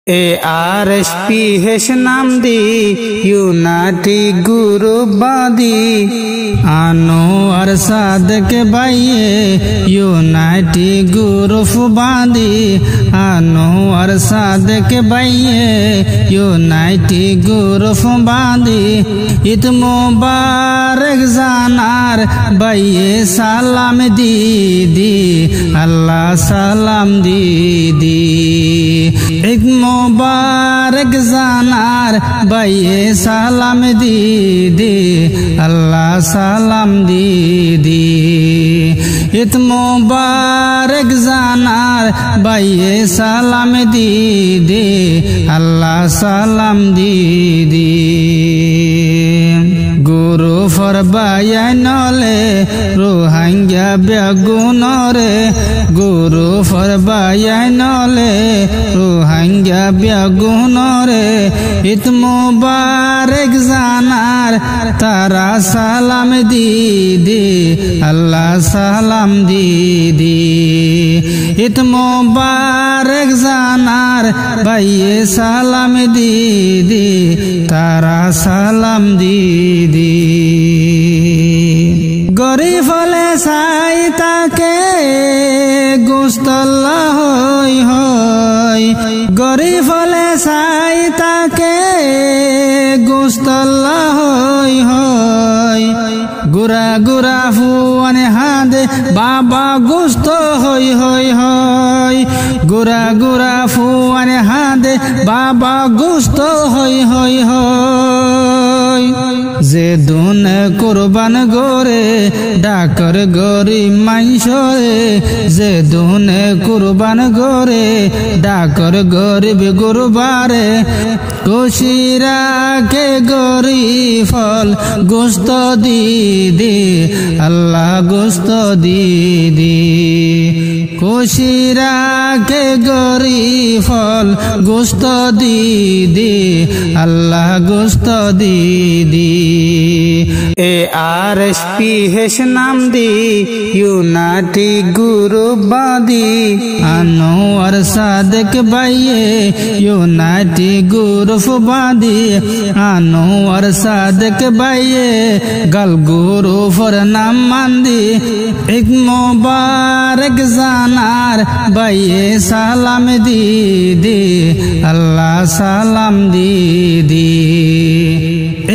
ARSPH नाम दी यूनाटी गुरु बादी Anwar Sadik Baye यूनाटी गुरु बादी Anwar Sadik Baye यूनाटी गुरु बादी इत मुबारक जानार बाये सलाम दीदी अल्लाह सलाम दीदी इत मुबारक जानार बाये सलाम दीदी अल्लाह सलाम दीदी इत मुबारक जानार बाये सलाम दीदी अल्लाह सलाम दीदी गुरु फरबाया नले रोहंग्या बेगुनरे गुरु फरबाया नले रोहंग्या बेगुनरे इत मुबारक जानार तारा सलाम दीदी अल्लाह सलाम दीदी इत मुबारक जानार बाये सलाम दीदी तारा सलाम दीदी गरीब फले साइता के गुस्तल्ला होय होय गरीब फले साइता के गुस्तल्ला होय होय गुरा गुरा फुआने हादे बाबा गुस्तो होय होय होय गुरा गुरा फुआने हादे बाबा गुस्तो होय होय होय जे दुन कुर्बान गोरे डाकर गोरी माइशोरे जे दुन कुर्बान गोरे डाकर गरीब गुरबारे कोशिरा के गोरी फल गुस्त दीदी अल्लाह गुस्त दीदी कोशिरा के गोरी फल गुस्त दीदी अल्लाह गुस्त दीदी ARSPH नाम दी यूनाटी गुरु बादी Anwar Sadik Baye यूनाटी गुरु बादी Anwar Sadik Baye गल गुरु फर नाम मंदी एक मुबारक जानार बाये सलाम दीदी अल्लाह सलाम दीदी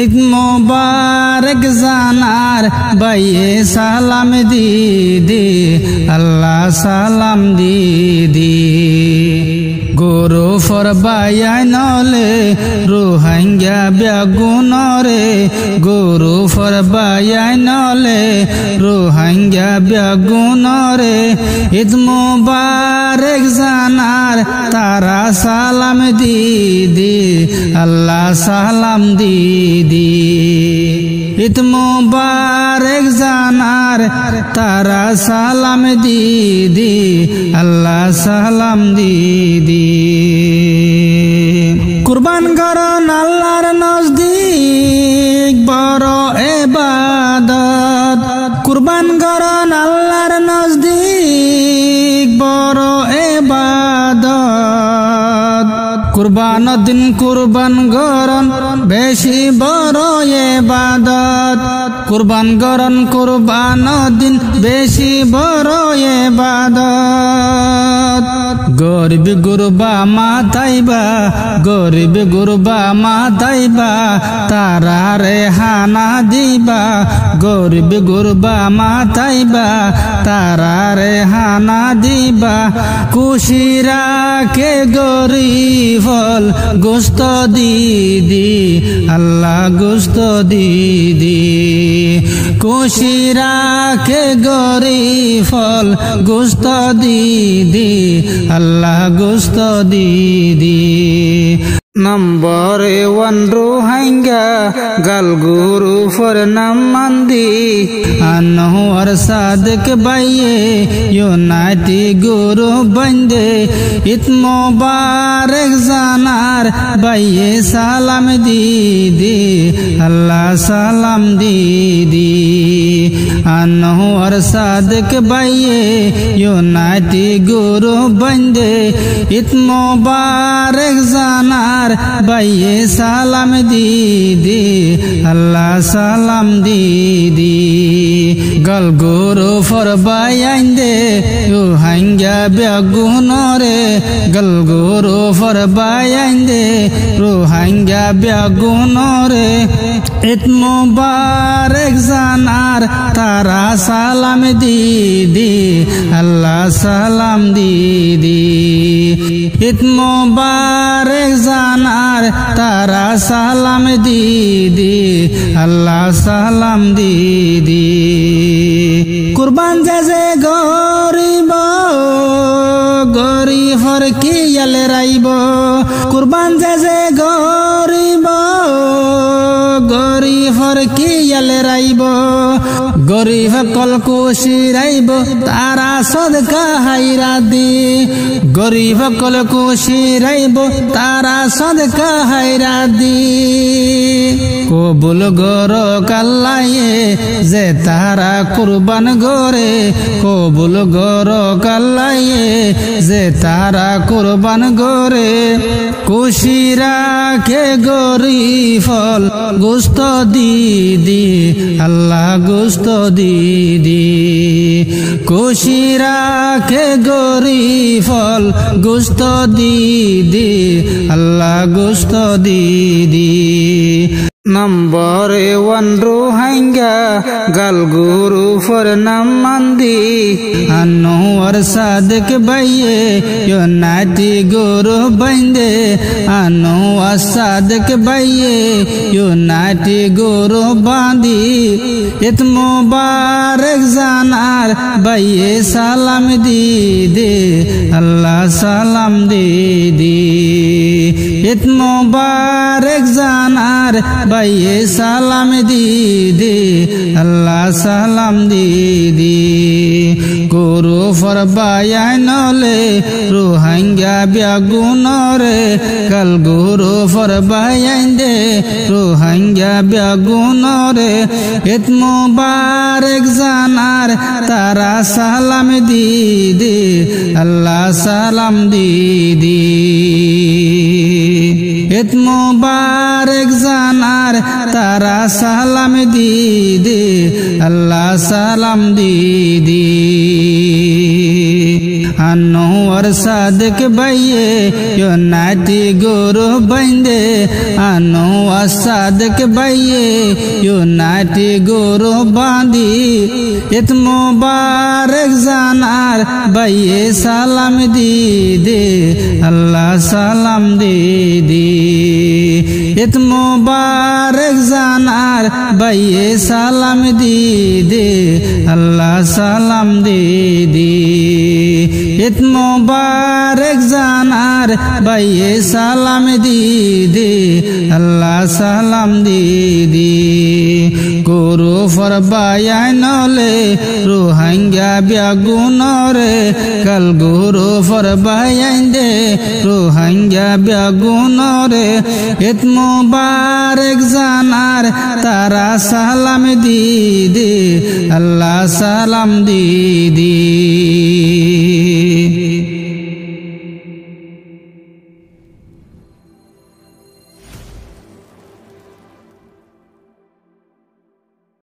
एक मुबारक जानार बाये सलाम दीदी अल्लाह सलाम दीदी गुरु फरबाया नले रोहंग्या बेगुनरे गुरु फरबाया नले रोहंग्या बेगुनरे इत मुबारक जानार तारा सलाम दीदी अल्लाह सलाम दीदी इत मुबारक जानार तारा सलाम दीदी अल्लाह सलाम दीदी कुर्बान करन अल्लाहर नजदीक बड़ो इबादत कुर्बान करन अल्लाहर नजदीक बड़ो इबादत कुर्बान दिन कुर्बान करन बेशी बड़ो इबादत कुर्बान करन कुर्बान दिन बेशी बड़ो इबादत गरीब गुरबा माताइबा गरीब गुरबा माताइबा तारा रे हाना दिबा गरीब गुरबा माताइबा तारा रे हाना दिबा कुशिरा के गरीब फल गुस्त दीदी अल्लाह गुस्त दीदी कुशिरा के गरीब फल गुस्त दीदी अल्लाह गुस्त दीदी नंबर 1 रोहंग्या गल गुरु फर नमंदी Anwar Sadik Baye यूनाटी गुरु बंदे इत मुबारक जानार बाये सलाम दीदी अल्लाह सलाम दीदी Anwar Sadik Baye यूनाटी गुरु बंदे इत मुबारक জানার বাইয়ে সালাম দিদি আল্লাহ সালাম দিদি গল গুরু ফরবাই আইন্দে ইউ হাঙ্গা বেগুনরে গল গুরু ফরবাই আইন্দে রু হাঙ্গা বেগুনরে ঈদ মুবারক জানার তারা সালাম দিদি আল্লাহ সালাম দিদি ঈদ মুবারক জানার তারা সালাম দিদি আল্লাহ সালাম দিদি কুরবান যে গরিব গরিবর কি ইয়ালে রাইব কুরবান যে গরিব গরিবর কি ইয়ালে রাইব গরিব কল খুশি রাইব তারা সদকা হাইরা দি গরিব কল খুশি রাইব তারা সদকা হাইরা দি কবুল গর কাল্লায়ে যে তারা কুরবান গরে কবুল গর কাল্লায়ে যে তারা কুরবান গরে খুশি রাখে গরিফল গুস্ত দিদি আল্লাহ গুস্ত দিদি খুশি রাখে গরিফল গুস্ত দিদি আল্লাহ গুস্ত দিদি নম্বরে ওয়ান রোহিঙ্গা গাল গুরু ফর নাম মন্দি আনোয়ার সাদেক বাইয়ে यो नाटी गुरु बंदे আনোয়ার সাদেক বাইয়ে यो नाटी गुरु बांदी ঈদ মুবারক জানার বাইয়ে সালাম দিদি আল্লাহ সালাম দিদি ঈদ মুবারক জানার বাইয়ে সালাম দিদি আল্লাহ সালাম দিদি গুরু ফরবায়া নলে রোহিঙ্গা বেগুনরে কাল গুরু ফরবায়া দে রোহিঙ্গা বেগুনরে ঈদ মুবারক জানার তারা সালাম দিদি আল্লাহ সালাম দিদি ঈদ মুবারক জানার তারা সালাম দিদি আল্লাহ সালাম দিদি আনোয়ার সাদেক বাইয়ে यो नाटी गुरु बंदे আনোয়ার সাদেক বাইয়ে यो नाटी गुरु बांदी ঈদ মুবারক জানার বাইয়ে সালাম দিদি আল্লাহ সালাম দিদি ঈদ মুবারক জানার বাইয়ে সালাম দিদি আল্লাহ সালাম দিদি ঈদ মুবারক জানার বাইয়ে সালাম দিদি আল্লাহ সালাম দিদি গুরু ফরবায়া নলে রোহিঙ্গা বেগুনরে কাল গুরু ফরবায়া দে রোহিঙ্গা বেগুনরে ঈদ মুবারক জানার তারা সালাম দিদি আল্লাহ সালাম দিদি